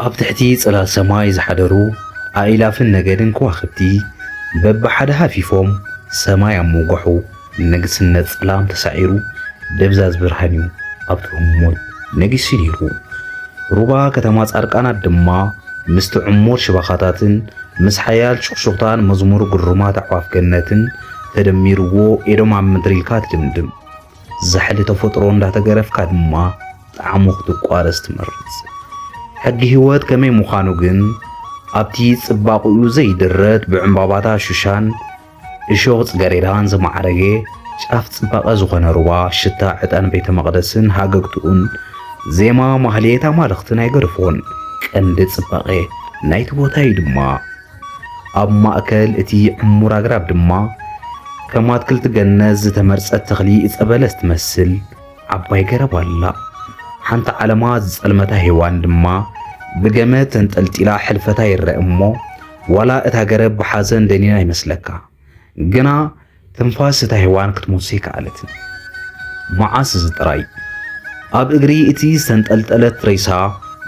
ኣብ ትሕቲ ጽላል ሰማይ ዝሓደሩ ኣኢላፍን ነገድን ከዋኽብቲ በብሓደ ሃፊፎም ሰማይ ኣሞጓሑ ንግስነት ጸላም ተሳዒሩ ደብዛዝ ብርሃን እዩ ኣብቲ ህሞት ነጊሱ ነይሩ። ሩባ ከተማ ጻድቃናት ድማ ምስቲ ዕሙር ሽባኻታትን ምስ ሓያል ሽኽሽኽታን መዝሙር ግሩማት ኣዕዋፍ ገነትን ተደሚርዎ ኤዶም ኣብ ምድሪ ኢልካ ትድምድም። ዛሕሊ ተፈጥሮ እንዳተገረፍካ ድማ ጣዕሙ ክትቋረስ ትመርጽ። ሕጊ ህይወት ከመይ ምዃኑ ግን ኣብቲ ጽባቕኡ ዘይድረት ብዕምባባታት ሹሻን እሾኽ ጽጌረዳን ዝማዕረገ ጫፍ ጽባቐ ዝኾነ ሩባ ሽታ ዕጣን ቤተ መቕደስን ሃገግትኡን ዜማ ማህሌት ኣማልኽትን ኣይገርፎን። ቀንዲ ጽባቐ ናይቲ ቦታ እዩ ድማ ኣብ ማእከል እቲ ዕሙር ኣግራብ ድማ ከም ኣትክልቲ ገነት ዝተመርጸት ተኽሊ ዕፀ በለስ ትመስል ዓባይ ገረብ ኣላ። ሓንቲ ዓለማት ዝጸልመታ ሄዋን ድማ ብገመድ ተንጠልጢላ ሕልፈታ ይርአ እሞ ዋላ እታ ገረብ ብሓዘን ደኒና ይመስለካ ግና ትንፋስ እታ ሄዋን ክትሞት ኣይከኣለትን። መዓስ ዝጥራይ ኣብ እግሪ እቲ ዝተንጠልጠለት ሬሳ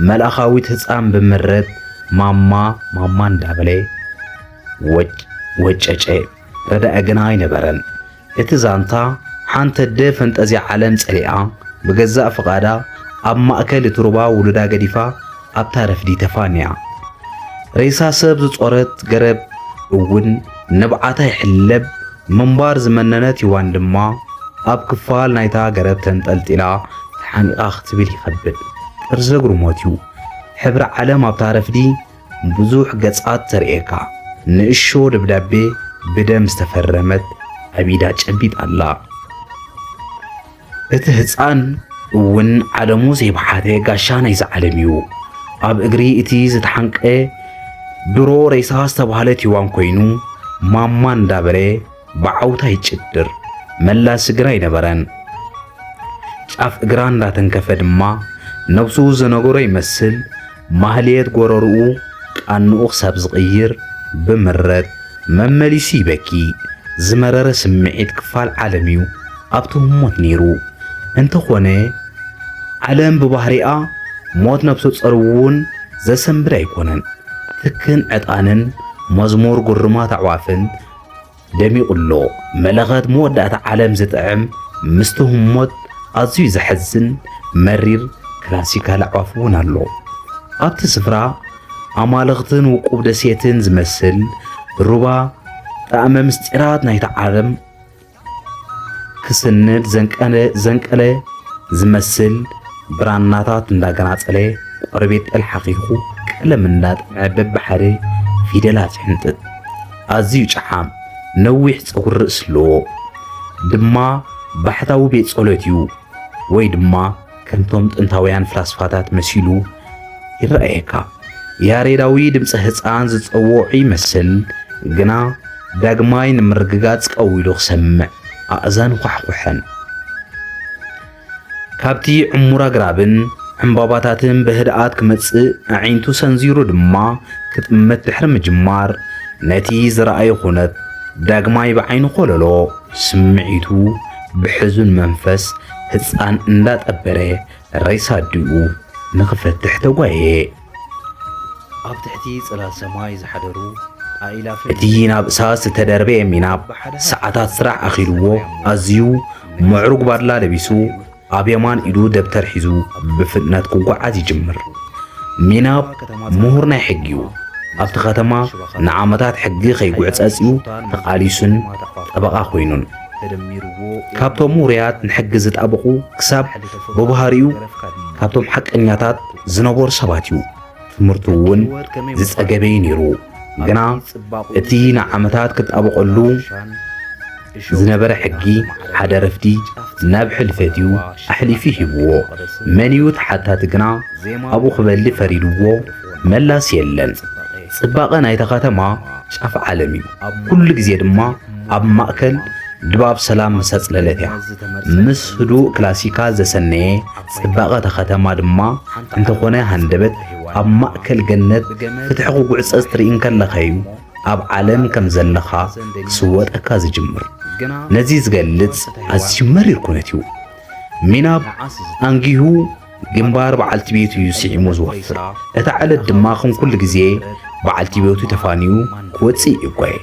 መልኣኻዊት ህፃን ብምረት ማማ እንዳበለ ወጨጨ ረዳአ ግና ኣይነበረን። እቲ ዛንታ ሓንቲ ኣደ ፈንጠዝያ ዓለም ጸሊኣ ብገዛእ ፍቓዳ ኣብ ማእከል እቲ ሩባ ውሉዳ ገዲፋ ኣብታ ረፍዲ ተፋንያ። ሬሳ ሰብ ዝጾረት ገረብ እውን ነብዓታ ይሕለብ ምንባር ዝመነነት ይዋን ድማ ኣብ ክፋል ናይታ ገረብ ተንጠልጢላ ተሓኒቓ ክትብል ይኸብድ። ቅርዘ ግርሞት እዩ ሕብሪ ዓለም ኣብታ ረፍዲ ብዙሕ ገጻት ተርእየካ። ንእሾ ደብዳቤ ብደም ዝተፈረመት ኣብ ኢዳ ጨቢጥ ኣላ። እቲ ህፃን እውን ዓለሙ ዘይበሓተ ጋሻ ናይ ዝዓለም እዩ። ኣብ እግሪ እቲ ዝተሓንቀ ድሮ ሬሳ ዝተባህለት ይዋን ኮይኑ ማማ እንዳበለ ብዓውታ ይጭድር መላስ እግራ ይነበረን። ጫፍ እግራ እንዳተንከፈ ድማ ነብሱ ዝነገሮ ይመስል ማህሌት ጎረርኡ ቃንኡ ክሳብ ዝቕይር ብምረት መመሊሱ ይበኪ። ዝመረረ ስምዒት ክፋል ዓለም እዩ ኣብቲ ህሞት ነይሩ። እንተኾነ ዓለም ብባህሪኣ ሞት ነብሱ ጸርውን ዘሰንብድ ኣይኮነን። ትክን ዕጣንን መዝሙር ግሩማት ኣዕዋፍን ደሚቑሎ መለኸት መወዳእታ ዓለም ዝጥዕም ምስቲ ህሞት ኣዝዩ ዘሐዝን መሪር ክላሲካል ኣዕዋፍ እውን ኣሎ። ኣብቲ ስፍራ ኣማልኽትን ውቁብ ደሴትን ዝመስል ሩባ ጣዕመ ምስጢራት ናይቲ ዓለም ክስንድ ዘንቀለ ዝመስል ብራናታት እንዳገናጸለ ቆርቤት ጠልሓኺኹ ቀለም እንዳጥምዐ በብሓደ ፊደላት ይሕንጥጥ። ኣዝዩ ጨሓም ነዊሕ ፀጉሪ ርእሲ ኣለዎ። ድማ ባሕታዊ ቤት ጸሎት እዩ ወይ ድማ ከምቶም ጥንታውያን ፍላስፋታት መሲሉ ይረአየካ። ያሬዳዊ ድምፂ ህፃን ዝፀውዑ ይመስል ግና ዳግማይ ንምርግጋጽ ቀዊሉ ክሰምዕ ኣእዛን ኳሕኩሐን። ካብቲ ዕሙር ኣግራብን ዕምባባታትን ብህድኣት ክመጽእ ኣዒንቱ ሰንዚሩ ድማ ክጥመት ድሕሪ ምጅማር ነቲ ዝረኣየ ኩነት ዳግማይ ብዓይኑ ኮለሎ። ስምዒቱ ብሕዙን መንፈስ ህፃን እንዳጠበረ ሬሳ ድኡ ንኽፈትሕ ተጓየ። ኣብ ትሕቲ ጽላል ሰማይ ዝሓደሩ ኣኢላፍን እቲ ናብ እሳት ዝተደርበየ ሚናብ ሰዓታት ስራሕ ኣኺልዎ ኣዝዩ ምዕሩግ ባድላ ለቢሱ ኣብ የማን ኢዱ ደብተር ሒዙ ብፍጥነት ክጓዓዝ ይጅምር። ሚናብ ምሁር ናይ ሕጊ እዩ። ኣብቲ ከተማ ንዓመታት ሕጊ ከይጉዕፀጽዩ ተቓሊሱን ጠበቓ ኮይኑን ካብቶም ውርያት ንሕጊ ዝጣበቑ ክሳብ ብባህሪኡ ካብቶም ሓቀኛታት ዝነበሩ ሰባት እዩ። ትምህርቱ እውን ዝጸገበይ ነይሩ ግና እቲ ንዓመታት ክጣበቐሉ ዝነበረ ሕጊ ሓደ ረፍዲ ናብ ሕልፈት እዩ ኣሕሊፉ ሂብዎ። መንዩ ተሓታቲ ግና ኣብኡ ክበሊ ፈሪድዎ መላስ የለን። ጽባቐ ናይታ ከተማ ጫፍ ዓለም እዩ። ኩሉ ግዜ ድማ ኣብ ማእከል ድባብ ሰላም መሰጽለለት እያ። ምስ ህዱእ ክላሲካል ዘሰነየ ጽባቐ እታ ከተማ ድማ እንተኾነ ሃንደበት ኣብ ማእከል ገነት ፍትሒ ክጉዕፀዝ ትርኢ ከለኸዩ ኣብ ዓለም ከም ዘለኻ ክስወጠካ ዝጅምር። ነዚ ዝገልጽ ኣዝዩ መሪር ኩነት እዩ። ሚናብ ኣንጊሁ ግንባር በዓልቲ ቤቱ ይስዒሙ ዝወፍር እታ ዓለት ድማ ከም ኩሉ ግዜ በዓልቲ ቤቱ ተፋኒዩ ክወፅእ ይጓየ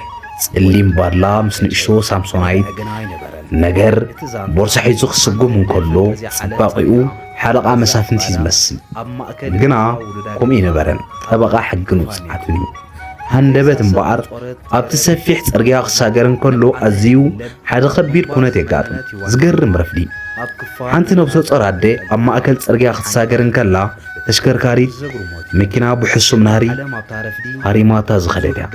ጸሊም ባድላ ምስ ንእሽቶ ሳምሶናይት ነገር ቦርሳ ሒዙ ክስጉም እንከሎ ጽባቂኡ ሓለቓ መሳፍንቲ ዝመስል ግና ከምኡ ይነበረን ጠበቓ ሕግን ውፅዓትን እዩ ሃንደበት እምበኣር ኣብቲ ሰፊሕ ጽርግያ ክሳገር እንከሎ ኣዝዩ ሓደ ከቢድ ኩነት የጋጥም ዝገርም ረፍዲ ሓንቲ ነብሰ ጾር ኣደ ኣብ ማእከል ጽርግያ ክትሳገር እንከላ ተሽከርካሪት መኪና ብሕሱም ናህሪ ሃሪማታ ዝኸደት እያ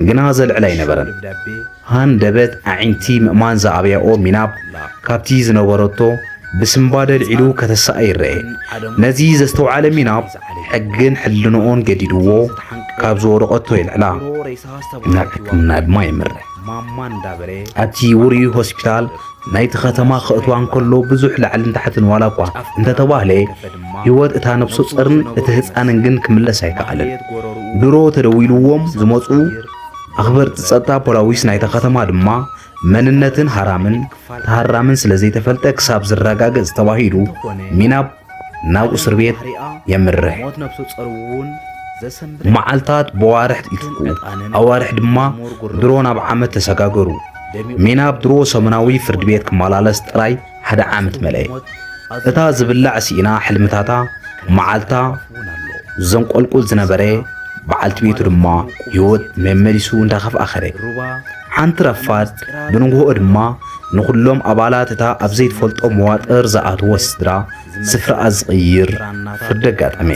ግና ዘልዕላ ይነበረን ሃንደበት ኣዒንቲ ምእማን ዝኣበያኦ ሚናብ ካብቲ ዝነበረቶ ብስምባደ ልዒሉ ከተሳእ ይርአ ነዚ ዘስተውዓለ ሚናብ ሕግን ሕልንኦን ገዲድዎ ካብ ዝወረቐቶ የልዕላ ናብ ሕክምና ድማ የምርሕ ኣብቲ ውሩይ ሆስፒታል ናይቲ ከተማ ክእትዋ እንከሎ ብዙሕ ላዕልን ታሕትን ዋላ እኳ እንተተባህለ ህይወት እታ ነብሶ ጾርን እቲ ህፃንን ግን ክምለስ ኣይከኣልን ድሮ ተደዊልዎም ዝመፁ ኣኽበርቲ ጸጥታ ፖላዊስ ናይታ ከተማ ድማ መንነትን ሃራምን ተሃራምን ስለ ዘይተፈልጠ ክሳብ ዝረጋገጽ ተባሂሉ ሚናብ ናብ እስር ቤት የምርሕ መዓልታት በዋርሕ ይትኩ ኣዋርሕ ድማ ድሮ ናብ ዓመት ተሰጋገሩ ሚናብ ድሮ ሰሙናዊ ፍርድ ቤት ክመላለስ ጥራይ ሓደ ዓመት መለየ እታ ዝብላዕ ሲኢና ሕልምታታ መዓልታ ዘንቆልቁል ዝነበረ በዓልቲ ቤቱ ድማ ህይወት መመሊሱ እንዳኸፍኣ ኸረ ሓንቲ ረፋድ ብንግሆ ድማ ንኹሎም ኣባላት እታ ኣብ ዘይትፈልጦ መዋጥር ዝኣትዎ ስድራ ስፍራኣ ዝቕይር ፍርዲ ኣጋጠመ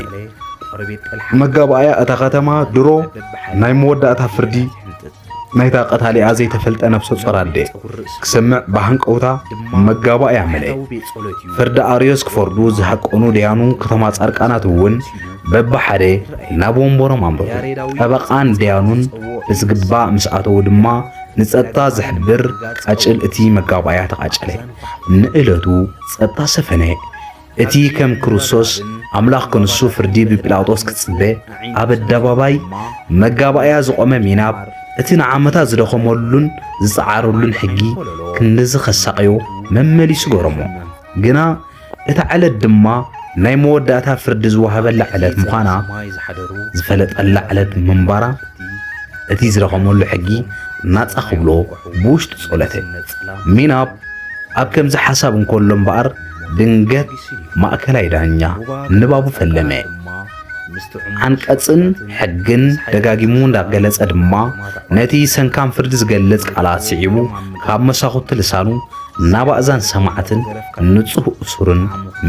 መጋባእያ እታ ከተማ ድሮ ናይ መወዳእታ ፍርዲ ናይታ ቀታሊኣ ዘይተፈልጠ ነብሰ ጾር ኣደ ክሰምዕ ባሃንቀውታ መጋባእያ መለአ ፍርዲ ኣርዮስ ክፈርዱ ዝሓቆኑ ድያኑ ከተማ ጻርቃናት እውን በብሓደ ናብ ወንበሮም ኣንበሩ ጠበቓን ድያኑን ብዝግባእ ምስ ኣተው ድማ ንጸጥታ ዝሕብር ቃጭል እቲ መጋባእያ ተቓጨለ ንእለቱ ጸጥታ ሰፈነ እቲ ከም ክርስቶስ ኣምላኽ ክንሱ ፍርዲ ብጲላጦስ ክጽበ ኣብ ኣደባባይ መጋባእያ ዝቆመ ሚናብ እቲ ንዓመታት ዝደኸመሉን ዝፀዓረሉን ሕጊ ክንዚ ከሳቀዮ መመሊሱ ገረሞ ግና እቲ ዓለት ድማ ናይ መወዳእታ ፍርዲ ዝወሃበላ ዓለት ምዃና ዝፈለጠላ ዓለት ምንባራ እቲ ዝደኸመሉ ሕጊ ናጻ ክብሎ ብውሽጡ ጸሎተ ሚናብ ኣብ ከምዚ ሓሳብ እንከሎ እምበኣር ድንገት ማእከላይ ዳኛ ንባቡ ፈለመ አንቀጽን ሕግን ደጋጊሙ እንዳገለጸ ድማ ነቲ ሰንካም ፍርዲ ዝገልጽ ቃላት ሲዒቡ ካብ መሳኹት ልሳኑ ናብ ኣእዛን ሰማዕትን ንጹህ እሱርን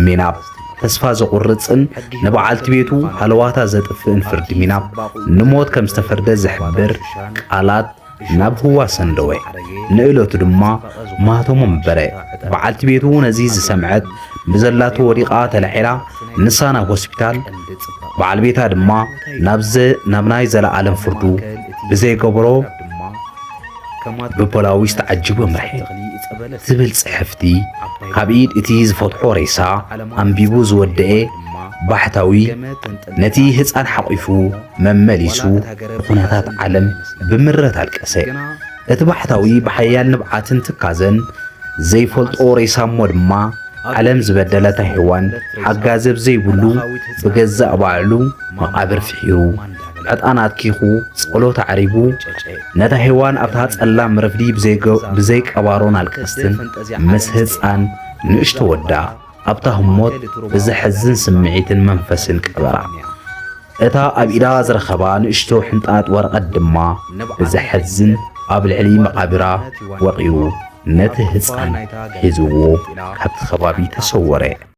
ሚናብ ተስፋ ዘቁርጽን ንበዓልቲ ቤቱ ሃለዋታ ዘጥፍእን ፍርዲ ሚናብ ንሞት ከም ዝተፈርደ ዝሕብር ቃላት ናብ ህዋ ሰንደወ ንእለቱ ድማ ማህተሙ ምበረ በዓልቲ ቤቱ ነዚ ዝሰምዐት ብዘላቶ ወዲቓ ተላዒላ ንሳና ሆስፒታል በዓል ቤታ ድማ ናብ ናይ ዘለዓለም ፍርዱ ብዘይገብሮ ብፖላዊስ ተዓጅቡ ምርሒ ዝብል ጽሕፍቲ ካብ ኢድ እቲ ዝፈትሖ ሬሳ ኣንቢቡ ዝወደአ ባሕታዊ ነቲ ህፃን ሓቂፉ መመሊሱ ኩነታት ዓለም ብምረት አልቀሰ እቲ ባሕታዊ ብሓያል ንብዓትን ትካዘን ዘይፈልጦ ሬሳ እሞ ድማ ዓለም ዝበደለታ ሔዋን ሓጋዘብ ዘይብሉ ብገዛእ ባዕሉ መቃብር ፍሒሩ ዕጣን ኣትኪኹ ጸሎት ዓሪቡ ነታ ሔዋን ኣብታ ጸላም ረፍዲ ብዘይቀባሮን አልቀስትን ምስ ህፃን ንእሽቶ ወዳ ኣብታ ህሞት ብዘሕዝን ስምዒትን መንፈስን ቀበራ እታ ኣብ ኢዳ ዝረኸባ ንእሽቶ ሕንጣጥ ወረቐት ድማ ብዘሕዝን ኣብ ልዕሊ መቃብራ ወቂሩ ነቲ ህፃን ሒዝዎ ካብቲ ከባቢ ተሰወረ።